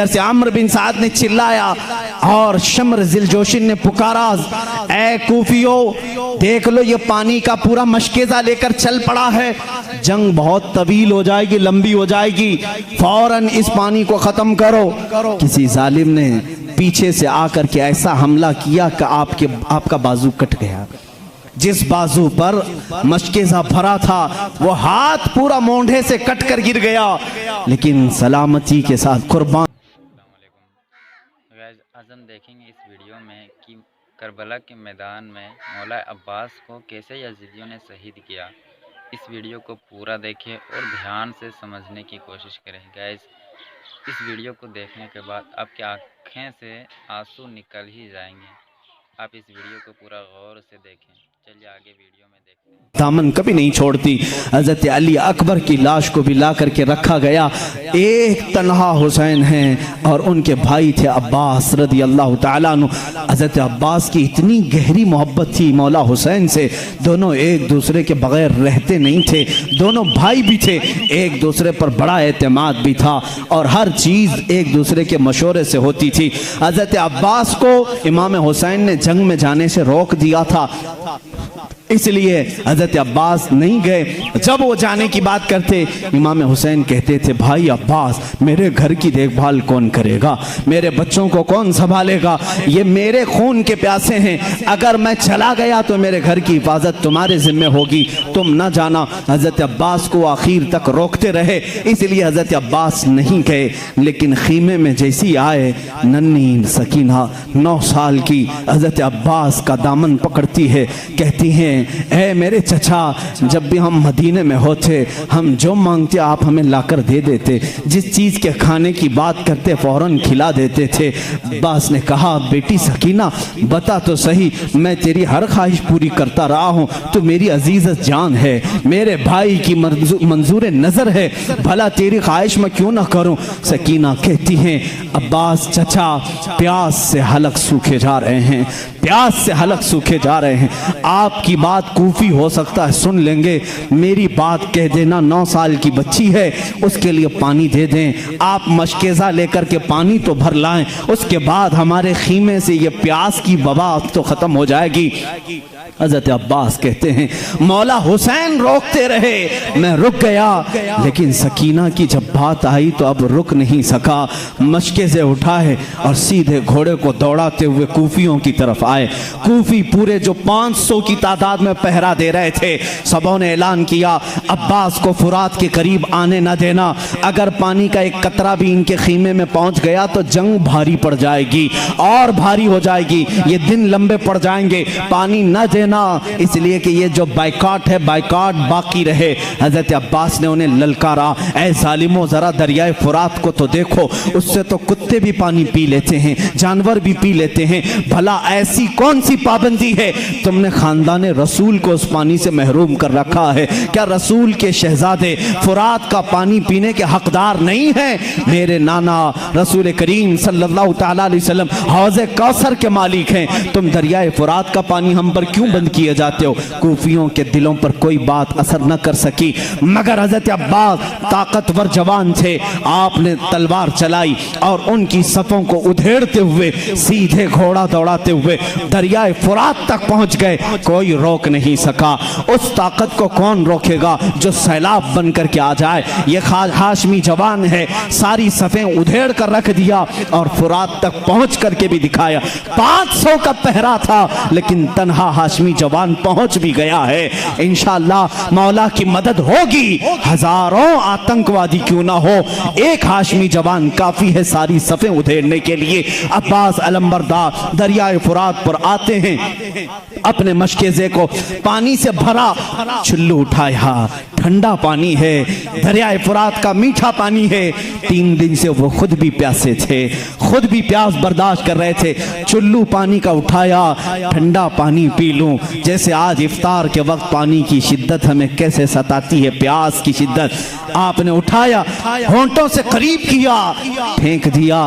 से अम्र बिन साद ने चिल्लाया और शम्र जिलजोशिन ने पुकारा, ऐ कूफियों देख लो, ये पानी का पूरा मशकेजा लेकर चल पड़ा है, जंग बहुत तवील हो जाएगी, लंबी हो जाएगी, फौरन इस पानी को खत्म करो। किसी जालिम ने पीछे से आकर के ऐसा हमला किया कि आपका बाजू कट गया। जिस बाजू पर मशकेजा भरा था वो हाथ पूरा मोंढे से कट कर गिर गया, लेकिन सलामती के साथ कुर्बान। आज हम देखेंगे इस वीडियो में कि करबला के मैदान में मौला अब्बास को कैसे यजीदियों ने शहीद किया। इस वीडियो को पूरा देखें और ध्यान से समझने की कोशिश करें। गाइस, इस वीडियो को देखने के बाद आपकी आँखें से आंसू निकल ही जाएंगे। आप इस वीडियो को पूरा गौर से देखें। चलिए आगे वीडियो में देखते हैं। दामन कभी नहीं छोड़ती। हजरत अली अकबर की लाश को भी ला करके रखा गया। एक तन्हा हुसैन हैं और उनके भाई थे अब्बास रदी अल्लाह ताला अन्हु। हजरत अब्बास की इतनी गहरी मोहब्बत थी मौला हुसैन से, दोनों एक दूसरे के बगैर रहते नहीं थे। दोनों भाई भी थे, एक दूसरे पर बड़ा एतमाद भी था और हर चीज़ एक दूसरे के मशवरे से होती थी। हजरत अब्बास को इमाम हुसैन ने जंग में जाने से रोक दिया था, इसलिए हजरत अब्बास नहीं गए। जब वो जाने की बात करते, इमाम हुसैन कहते थे, भाई अब्बास, मेरे घर की देखभाल कौन करेगा, मेरे बच्चों को कौन संभालेगा, ये मेरे खून के प्यासे हैं, अगर मैं चला गया तो मेरे घर की हिफाजत तुम्हारे जिम्मे होगी, तुम न जाना। हजरत अब्बास को आखिर तक रोकते रहे, इसलिए हजरत अब्बास नहीं गए। लेकिन खीमे में जैसी आए, नन्ही सकीना 9 साल की हजरत अब्बास का दामन पकड़ती है, कहती हैं, ऐ मेरे चचा, जब भी हम मदीने में होते, हम जो मांगते आप हमें लाकर दे देते, जिस चीज़ के खाने की बात करते फौरन खिला देते थे। अब्बास ने कहा, बेटी सकीना, बता तो सही, मैं तेरी हर ख्वाहिश पूरी करता रहा हूँ, तो मेरी अजीज़ जान है, मेरे भाई की मंजूर नज़र है, भला तेरी ख्वाहिश मैं क्यों ना करूँ। सकीना कहती हैं, अब्बास चचा, प्यास से हलक सूखे जा रहे हैं, प्यास से हलक सूखे जा रहे हैं, आपकी बात कूफी हो सकता है सुन लेंगे, मेरी बात कह देना, 9 साल की बच्ची है, उसके लिए पानी दे दें, आप मशकेज़ा लेकर के पानी तो भर लाएं, उसके बाद हमारे खीमे से ये प्यास की वबा तो ख़त्म हो जाएगी। हज़रत अब्बास कहते हैं, मौला हुसैन रोकते रहे, मैं रुक गया, लेकिन सकीना की जब बात आई तो अब रुक नहीं सका, मशकेज़े उठाए और सीधे घोड़े को दौड़ाते हुए कूफियों की तरफ आए। कूफी पूरे जो 500 की तादाद में पहरा दे रहे थे, सबों ने ऐलान किया, अब्बास को फुरात के करीब आने न देना, अगर पानी का एक कतरा भी इनके खीमे में पहुंच गया तो जंग भारी पड़ जाएगी और भारी हो जाएगी, ये दिन लंबे पड़ जाएंगे, पानी न देना, इसलिए कि ये जो बाइकाट है, बाइकाट बाकी रहे। हजरत अब्बास ने उन्हें ललकारा, ऐ जालिमो, जरा दरियाए फुरात को तो देखो, उससे तो कुत्ते भी पानी पी लेते हैं, जानवर भी पी लेते हैं, भला ऐसी कौन सी पाबंदी है, तुमने खानदाने रसूल को उस पानी से महरूम कर रखा है, क्या रसूल के शहजादे फुरात का पानी पीने के हकदार नहीं हैं? मेरे नाना रसूल करीम सल्लल्लाहु तआला अलैहि वसल्लम हौज़े कौसर के मालिक हैं, तुम दरियाए फुरात का पानी हम पर क्यों बंद किए जाते हो? कूफियों के दिलों पर कोई बात असर न कर सकी, मगर हजरत अब्बास ताकतवर जवान थे, आपने तलवार चलाई और उनकी सफ़ों को उधेड़ते हुए सीधे घोड़ा दौड़ाते हुए दरियाए फुरात तक पहुंच गए। कोई रोक नहीं सका। उस ताकत को कौन रोकेगा जो सैलाब बन करके आ जाए? ये हाशमी जवान है, सारी सफ़ें उधेड़ कर रख दिया और फुरात तक पहुंच करके भी दिखाया। 500 का पहरा था, लेकिन तन्हा हाशमी जवान पहुंच भी गया है। इंशाअल्लाह मौला की मदद होगी, हजारों आतंकवादी क्यों ना हो, एक हाशमी जवान काफी है सारी सफ़ें उधेड़ने के लिए। अब्बास अलंबरदार दरियाए फुरात पर आते हैं, अपने मशकेज़े को पानी से भरा, चुल्लू उठाया, ठंडा पानी है, दरियाए फुरात का मीठा पानी है। 3 दिन से वो खुद भी प्यासे थे, खुद भी प्यास बर्दाश्त कर रहे थे। चुल्लू पानी का उठाया, ठंडा पानी पी लूं, जैसे आज इफ्तार के वक्त पानी की शिद्दत हमें कैसे सताती है, प्यास की शिद्दत। आपने उठाया, होंठों से करीब किया, फेंक दिया।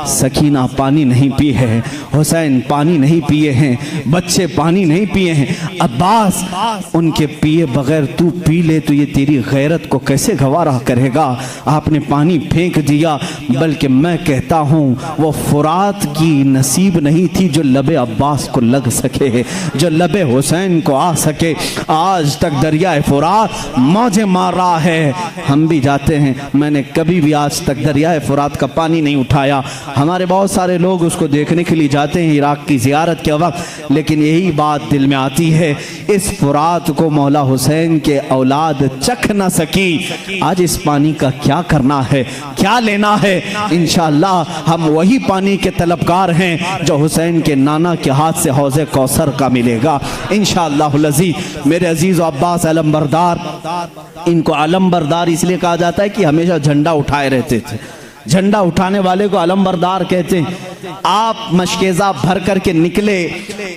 सकीना पानी नहीं पी है, हुसैन पानी नहीं पिए हैं, बच्चे पानी नहीं पिए हैं। अब्बास, उनके पिए बगैर तू पी ले तो ये ये तेरी गैरत को कैसे गवारा करेगा, आपने पानी फेंक दिया। बल्कि मैं कहता हूँ वो फुरात की नसीब नहीं थी जो लबे अब्बास को लग सके, जो लबे हुसैन को आ सके। आज तक दरिया फुरात मौजें मार रहा है, हम भी जाते हैं, मैंने कभी भी आज तक दरिया फुरात का पानी नहीं उठाया। हमारे बहुत सारे लोग उसको देखने के लिए जाते हैं इराक की ज़ियारत के वक्त, लेकिन यही बात दिल में आती है, इस फुरात को मौला हुसैन के औलाद चख ना सकी। आज इस पानी का क्या करना है, क्या लेना है? इंशाअल्लाह हम वही पानी के तलबगार हैं जो हुसैन के नाना के हाथ से हौज़े कौसर का मिलेगा इंशाअल्लाह अज़ीज़। मेरे अजीज़ अब्बास अलमबरदार, इनको अलमबरदार इसलिए कहा जाता है कि हमेशा झंडा उठाए रहते थे। झंडा उठाने वाले को अलमबरदार कहते हैं। आप मशकेज़ा भर करके निकले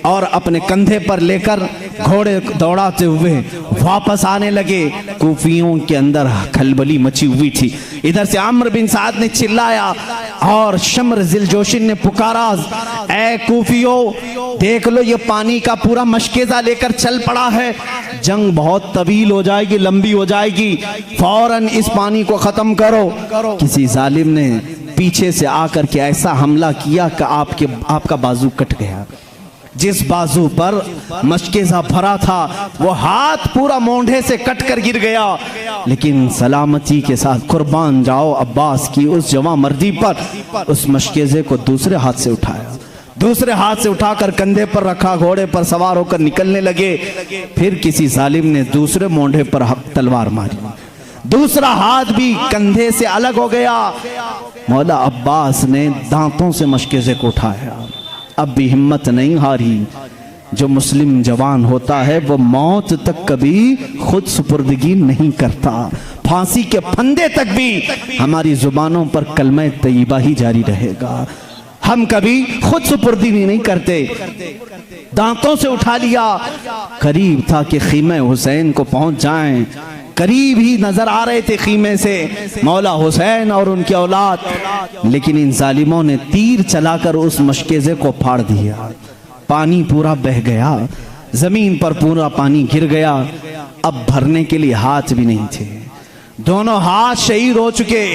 और अपने कंधे पर लेकर घोड़े दौड़ाते हुए वापस आने लगे। कूफियों के अंदर खलबली मची हुई थी। इधर से अम्र बिन साद ने चिल्लाया और शम्र जिलजोशिन ने पुकारा, ऐ कूफियों देख लो ये पानी का पूरा मशकेज़ा लेकर चल पड़ा है, जंग बहुत तवील हो जाएगी, लंबी हो जाएगी, फौरन इस पानी को ख़त्म करो। किसी जालिम ने पीछे से आकर के ऐसा हमला किया कि आपका बाजू कट गया। जिस बाजू पर मशकेज़ा भरा था वो हाथ पूरा मोंढे से कट कर गिर गया, लेकिन सलामती के साथ कुर्बान जाओ अब्बास की उस जवां मर्दी पर उस मशकेज़े को दूसरे हाथ से उठाया, दूसरे हाथ से उठाकर कंधे पर रखा, घोड़े पर सवार होकर निकलने लगे। फिर किसी जालिम ने दूसरे मोंढे पर तलवार मारी, दूसरा हाथ भी कंधे से अलग हो गया। मौला अब्बास ने दांतों से मशकेज़े को उठाया, अब भी हिम्मत नहीं हारी। जो मुस्लिम जवान होता है वो मौत तक कभी खुद सुपुर्दगी नहीं करता, फांसी के फंदे तक भी हमारी जुबानों पर कलमा तय्यबा ही जारी रहेगा, हम कभी खुद सुपुर्दगी नहीं करते। दांतों से उठा लिया, करीब था कि खीमे हुसैन को पहुंच जाएं, करीब ही नजर आ रहे थे खीमे से मौला हुसैन और उनकी औलाद, लेकिन इन जालिमों ने तीर चलाकर उस मशकेज़े को फाड़ दिया। पानी पूरा बह गया, जमीन पर पूरा पानी गिर गया। अब भरने के लिए हाथ भी नहीं थे, दोनों हाथ शहीद हो चुके,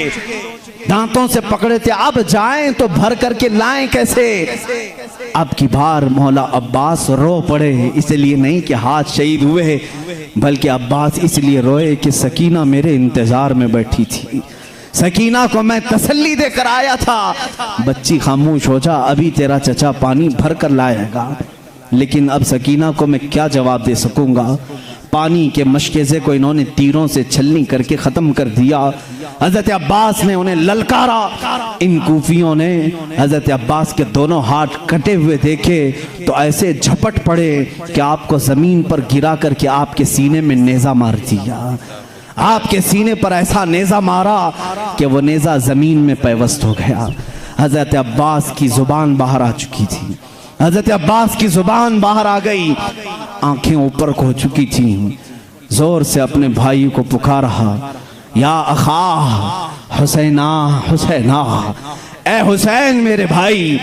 दांतों से पकड़े थे। अब जाएं तो भर करके लाएं कैसे? अब की बार मौला अब्बास रो पड़े, इसलिए नहीं कि हाथ शहीद हुए, बल्कि अब्बास इसलिए रोए कि सकीना मेरे इंतजार में बैठी थी, सकीना को मैं तसल्ली देकर आया था, बच्ची खामोश हो जा, अभी तेरा चचा पानी भर कर लाएगा। लेकिन अब सकीना को मैं क्या जवाब दे सकूंगा? पानी के मशकेज़े को इन्होंने तीरों से छलनी करके ख़त्म कर दिया। हज़रत अब्बास ने उन्हें ललकारा, इन कूफियों ने हज़रत अब्बास के दोनों हाथ कटे हुए देखे तो ऐसे झपट पड़े कि आपको ज़मीन पर गिरा करके आपके सीने में नेज़ा मार दिया। आपके सीने पर ऐसा नेज़ा मारा कि वो नेज़ा ज़मीन में पैवस्त हो गया। हज़रत अब्बास की ज़ुबान बाहर आ चुकी थी, हज़रत अब्बास की ज़ुबान बाहर आ गई, आंखें ऊपर को हो चुकी थी। जोर से अपने भाई को पुकारा, या अखा हुसैना, हुसैना, ए हुसैन मेरे भाई,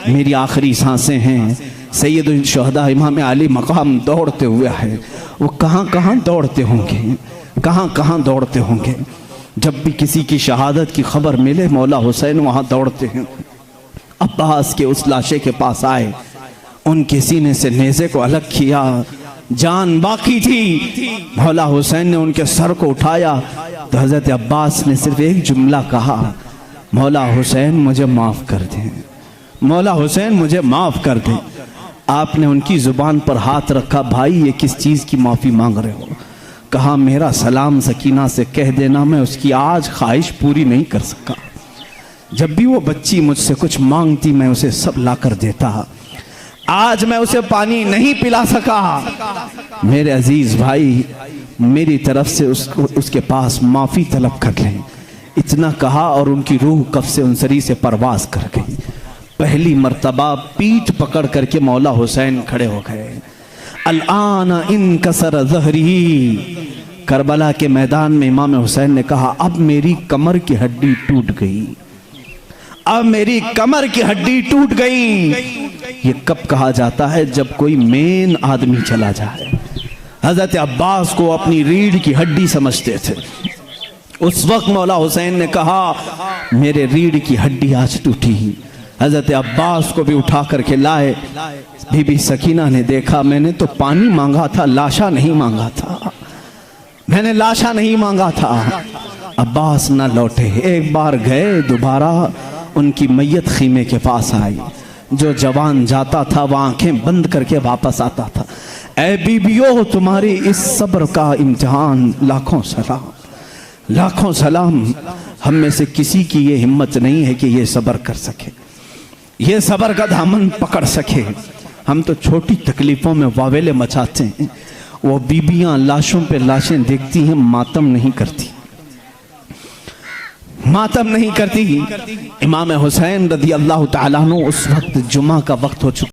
मेरी आखिरी सांसें हैं। सैयदुल शुहदा इमाम अली मकाम दौड़ते हुए है, वो कहाँ कहाँ दौड़ते होंगे, कहाँ कहाँ दौड़ते होंगे। जब भी किसी की शहादत की खबर मिले मौला हुसैन वहाँ दौड़ते हैं। अब्बास के उस लाशे के पास आए, उनके सीने से नेज़े को अलग किया, जान बाकी थी। मौला हुसैन ने उनके सर को उठाया तो हज़रत अब्बास ने सिर्फ एक जुमला कहा, मौला हुसैन मुझे माफ़ कर दें, मौला हुसैन मुझे माफ़ कर दें। आपने उनकी ज़ुबान पर हाथ रखा, भाई ये किस चीज़ की माफ़ी मांग रहे हो? कहा मेरा सलाम सकीना से कह देना, मैं उसकी आज ख्वाहिश पूरी नहीं कर सका। जब भी वो बच्ची मुझसे कुछ मांगती मैं उसे सब ला कर देता, आज मैं उसे पानी नहीं पिला सका। मेरे अजीज भाई, मेरी तरफ से उसके पास माफ़ी तलब कर लें। इतना कहा और उनकी रूह कफ से उनसरी से परवास कर गई। पहली मर्तबा पीठ पकड़ करके मौला हुसैन खड़े हो गए। अल-आन इनकसर ज़हरी, करबला के मैदान में इमाम हुसैन ने कहा, अब मेरी कमर की हड्डी टूट गई, अब मेरी कमर की हड्डी टूट गई। ये कब कहा जाता है? जब कोई मेन आदमी चला जाए, हजरत अब्बास को अपनी रीढ़ की हड्डी समझते थे। उस वक्त मौला हुसैन ने कहा मेरे रीढ़ की हड्डी आज टूटी। हजरत अब्बास को भी उठा करके लाए। बीबी सकीना ने देखा मैंने तो पानी मांगा था, लाशा नहीं मांगा था, मैंने लाशा नहीं मांगा था। अब्बास न लौटे, एक बार गए, दोबारा उनकी मैयत खीमे के पास आई। जो जवान जाता था वह आंखें बंद करके वापस आता था। ऐ बीबियों, तुम्हारी इस सब्र का इम्तिहान लाखों सलाम, लाखों सलाम। हम में से किसी की ये हिम्मत नहीं है कि ये सब्र कर सके, ये सब्र का दामन पकड़ सके। हम तो छोटी तकलीफों में वावेले मचाते हैं। वो बीबियां लाशों पे लाशें देखती हैं, मातम नहीं करती, मातम नहीं करती। इमाम हुसैन रज़ी अल्लाह तआला अन्हु उस वक्त जुमा का वक्त हो चुका।